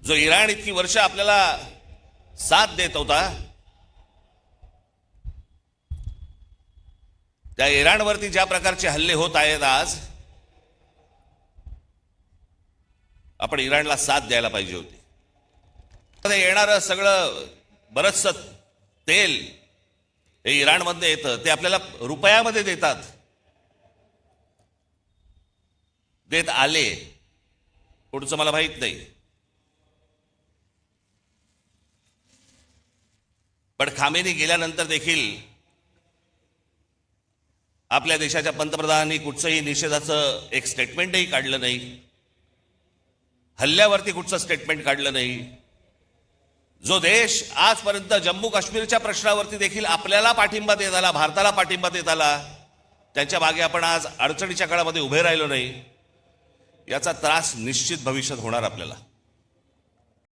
जो इराण इतकी वर्ष आपल्याला साथ देत होता, त्या इराणवरती ज्या प्रकारचे हल्ले होत आहेत आज, आपण इराणला साथ द्यायला पाहिजे होती. येणारं सगळं बरचसं तेल हे इराणमध्ये येतं, ते आपल्याला रुपयामध्ये देत आले, पुढचं मला माहित नाही. पण खामेनी गेल्यानंतर देखील आपल्या देशाच्या पंतप्रधानांनी कुठचंही निषेधाचं एक स्टेटमेंटही काढलं नाही, हल्ल्यावरती कुठचं स्टेटमेंट काढलं नाही. जो देश आजपर्यंत जम्मू काश्मीरच्या प्रश्नावरती देखील आपल्याला पाठिंबा देत आला, भारताला पाठिंबा देत आला, त्यांच्या मागे आपण आज अडचणीच्या काळामध्ये उभे राहिलो नाही, याचा त्रास निश्चित भविष्यात होणार आपल्याला.